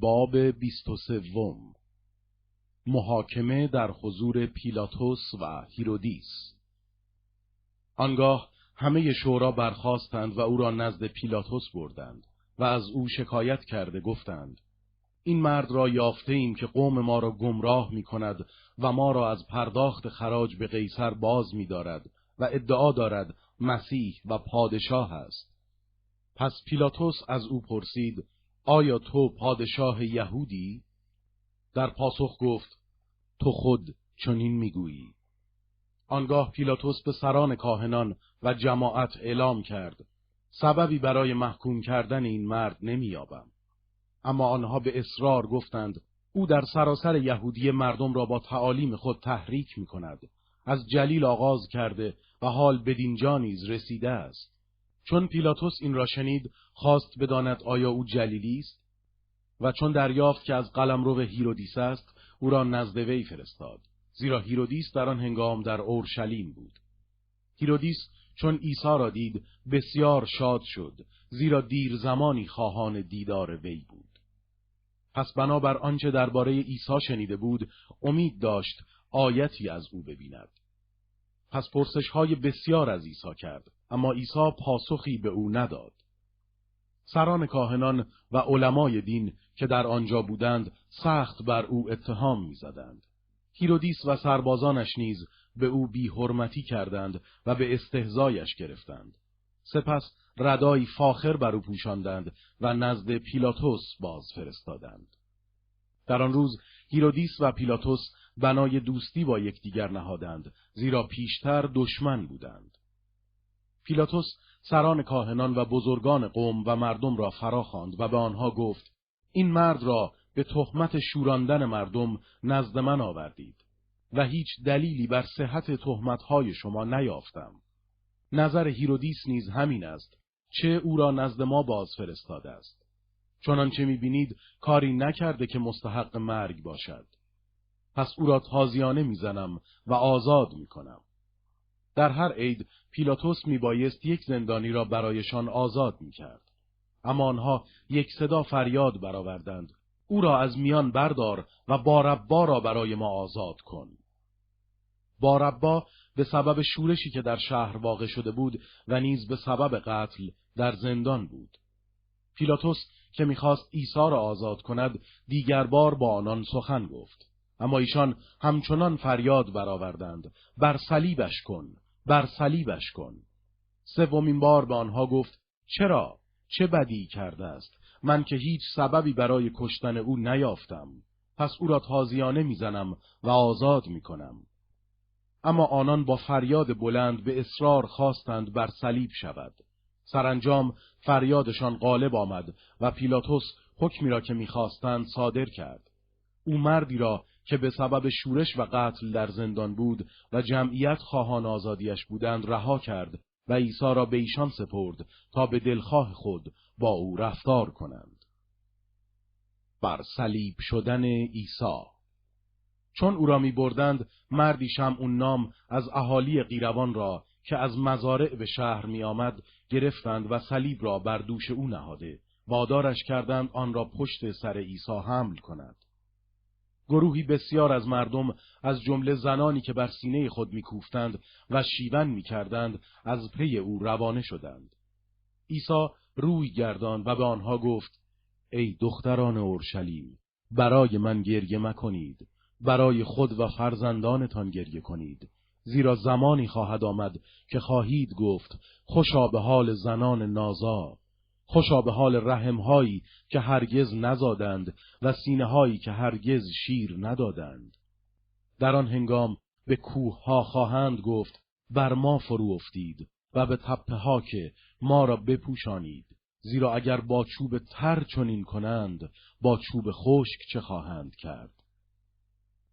باب 23. محاکمه در حضور پیلاتوس و هیرودیس. آنگاه همه شورا برخاستند و او را نزد پیلاتوس بردند و از او شکایت کرده گفتند: این مرد را یافته ایم که قوم ما را گمراه می کند و ما را از پرداخت خراج به قیصر باز می دارد و ادعا دارد مسیح و پادشاه است. پس پیلاتوس از او پرسید: آیا تو پادشاه یهودی؟ در پاسخ گفت: تو خود چنین میگویی. آنگاه پیلاتوس به سران کاهنان و جماعت اعلام کرد: سببی برای محکوم کردن این مرد نمی‌یابم. اما آنها به اصرار گفتند: او در سراسر یهودی مردم را با تعالیم خود تحریک می‌کند. از جلیل آغاز کرده و حال بدینجا نیز رسیده است. چون پیلاتوس این را شنید خواست بداند آیا او جلیلی است و چون دریافت که از قلمرو هیرودیس است او را نزد وی فرستاد، زیرا هیرودیس در آن هنگام در اورشلیم بود. هیرودیس چون عیسی را دید بسیار شاد شد، زیرا دیر زمانی خواهان دیدار وی بود. پس بنابر آنچه درباره عیسی شنیده بود امید داشت آیتی از او ببیند. پس پرسش‌های بسیار از عیسی کرد، اما عیسی پاسخی به او نداد. سران کاهنان و علمای دین که در آنجا بودند سخت بر او اتهام می‌زدند. هیرودیس و سربازانش نیز به او بی‌حرمتی کردند و به استهزایش گرفتند. سپس ردایی فاخر بر او پوشاندند و نزد پیلاتوس باز فرستادند. در آن روز هیرودیس و پیلاتوس بنای دوستی با یکدیگر نهادند، زیرا پیشتر دشمن بودند. پیلاتوس سران کاهنان و بزرگان قوم و مردم را فراخواند و به آنها گفت: این مرد را به تهمت شوراندن مردم نزد من آوردید و هیچ دلیلی بر صحت تهمت‌های شما نیافتم. نظر هیرودیس نیز همین است، چه او را نزد ما باز فرستاده است. چنانچه می‌بینید کاری نکرده که مستحق مرگ باشد. پس او را تازیانه می‌زنم و آزاد می‌کنم. در هر عید پیلاتوس میبایست یک زندانی را برایشان آزاد میکرد. اما آنها یک صدا فریاد برآوردند: او را از میان بردار و بارابا را برای ما آزاد کن. بارابا به سبب شورشی که در شهر واقع شده بود و نیز به سبب قتل در زندان بود. پیلاتوس که میخواست عیسی را آزاد کند دیگر بار با آنان سخن گفت، اما ایشان همچنان فریاد برآوردند: بر صلیبش کن، بر صلیبش کن. سومین بار به آنها گفت: چرا؟ چه بدی کرده است؟ من که هیچ سببی برای کشتن او نیافتم. پس او را تازیانه میزنم و آزاد میکنم. اما آنان با فریاد بلند به اصرار خواستند بر صلیب شود. سرانجام فریادشان غالب آمد و پیلاتوس حکمی را که میخواستند صادر کرد. او مردی را که به سبب شورش و قتل در زندان بود و جمعیت خواهان آزادیش بودند رها کرد و عیسی را به ایشان سپرد تا به دلخواه خود با او رفتار کنند. بر صلیب شدن عیسی. چون او را می بردند مردی شمعون نام از اهالی قیروان را که از مزارع به شهر می آمد گرفتند و صلیب را بر دوش او نهاده وادارش کردند آن را پشت سر عیسی حمل کند. گروهی بسیار از مردم از جمله زنانی که بر سینه خود می‌کوفتند و شیون می‌کردند از پی او روانه شدند. عیسی روی گرداند و به آنها گفت: ای دختران اورشلیم، برای من گریه مکنید، برای خود و فرزندانتان گریه کنید، زیرا زمانی خواهد آمد که خواهید گفت: خوشا به حال زنان نازا، خوشا به حال رحم‌هایی که هرگز نزادند و سینه‌هایی که هرگز شیر ندادند. در آن هنگام به کوه‌ها خواهند گفت: بر ما فرو افتید، و به تپه‌ها که ما را بپوشانید، زیرا اگر با چوب تر چنین کنند با چوب خشک چه خواهند کرد.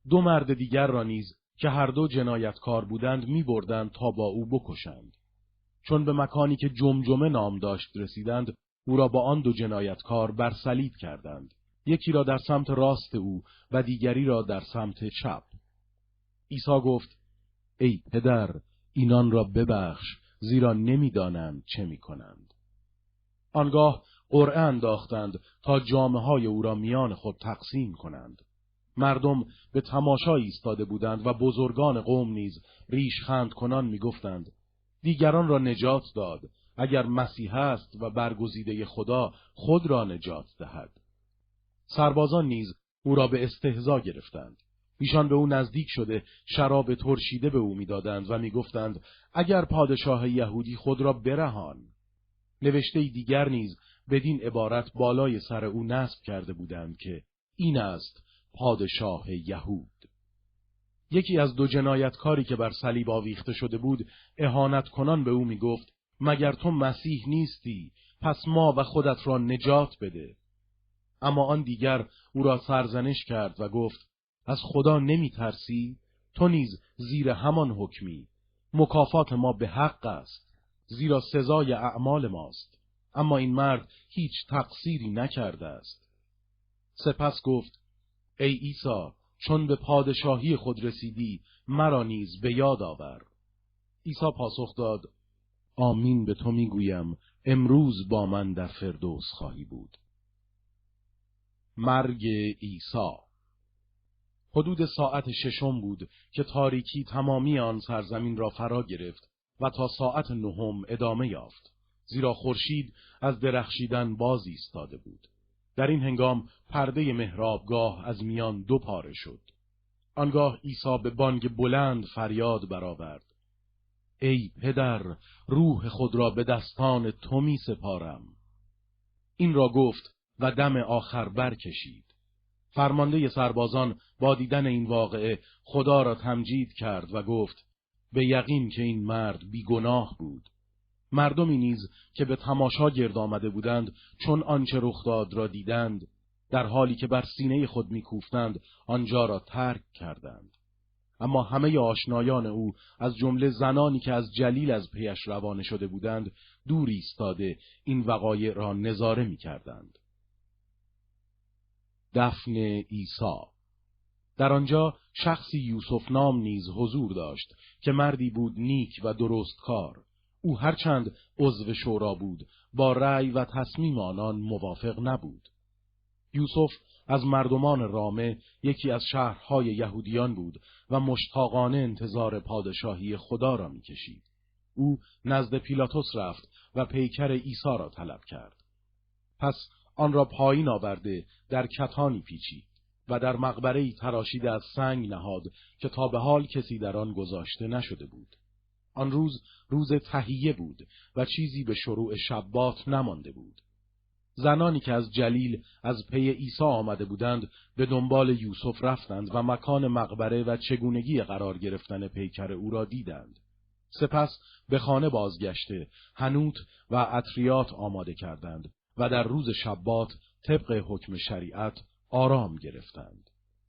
دو مرد دیگر را نیز که هر دو جنایتکار بودند می‌بردند تا با او بکشند. چون به مکانی که جمجمه نام داشت رسیدند او را با آن دو جنایتکار بر صلیب کردند، یکی را در سمت راست او و دیگری را در سمت چپ. عیسی گفت: ای پدر، اینان را ببخش، زیرا نمی‌دانند چه می‌کنند. آنگاه قرعه انداختند تا جامه‌های او را میان خود تقسیم کنند. مردم به تماشا ایستاده بودند و بزرگان قوم نیز ریشخند کنان میگفتند: دیگران را نجات داد، اگر مسیح است و برگزیده خدا خود را نجات دهد. سربازان نیز او را به استهزا گرفتند. ایشان به او نزدیک شده شراب ترشیده به او میدادند و میگفتند: اگر پادشاه یهودی خود را برهان. نوشته دیگر نیز بدین عبارت بالای سر او نصب کرده بودند که این است پادشاه یهود. یکی از دو جنایتکاری که بر صلیب آویخته شده بود اهانت کنان به او میگفت: مگر تو مسیح نیستی؟ پس ما و خودت را نجات بده. اما آن دیگر او را سرزنش کرد و گفت: از خدا نمی ترسی؟ تو نیز زیر همان حکمی. مکافات ما به حق است، زیرا سزای اعمال ماست، اما این مرد هیچ تقصیری نکرده است. سپس گفت: ای عیسی، چون به پادشاهی خود رسیدی مرا نیز به یاد آور. عیسی پاسخ داد: آمین به تو میگویم امروز با من در فردوس خواهی بود. مرگ عیسی. حدود ساعت 6 بود که تاریکی تمامی آن سرزمین را فرا گرفت و تا ساعت 9 ادامه یافت، زیرا خورشید از درخشیدن باز ایستاده بود. در این هنگام پرده محرابگاه از میان 2 پاره شد. آنگاه عیسی به بانگ بلند فریاد برآورد: ای پدر، روح خود را به دستان تو می سپارم. این را گفت و دم آخر برکشید. فرمانده سربازان با دیدن این واقعه خدا را تمجید کرد و گفت: به یقین که این مرد بیگناه بود. مردمی نیز که به تماشا گرد آمده بودند چون آنچه رخ داد را دیدند، در حالی که بر سینه خود میکوفتند آنجا را ترک کردند. اما همه آشنایان او از جمله زنانی که از جلیل از پیش روانه شده بودند دور ایستاده این وقایع را نظاره می‌کردند. دفن عیسی. در آنجا شخصی یوسف نام نیز حضور داشت که مردی بود نیک و درستکار. او هرچند عضو شورا بود با رأی و تصمیم آنان موافق نبود. یوسف از مردمان رامه یکی از شهرهای یهودیان بود و مشتاقانه انتظار پادشاهی خدا را می‌کشید. او نزد پیلاطس رفت و پیکر عیسی را طلب کرد. پس آن را پایین آورده در کتانی پیچید و در مقبره‌ای تراشیده از سنگ نهاد که تا به حال کسی در آن گذاشته نشده بود. آن روز روز تهیه بود و چیزی به شروع شبات نمانده بود. زنانی که از جلیل از پی عیسی آمده بودند به دنبال یوسف رفتند و مکان مقبره و چگونگی قرار گرفتن پیکر او را دیدند. سپس به خانه بازگشته حنوط و عطریات آماده کردند و در روز شبات طبق حکم شریعت آرام گرفتند.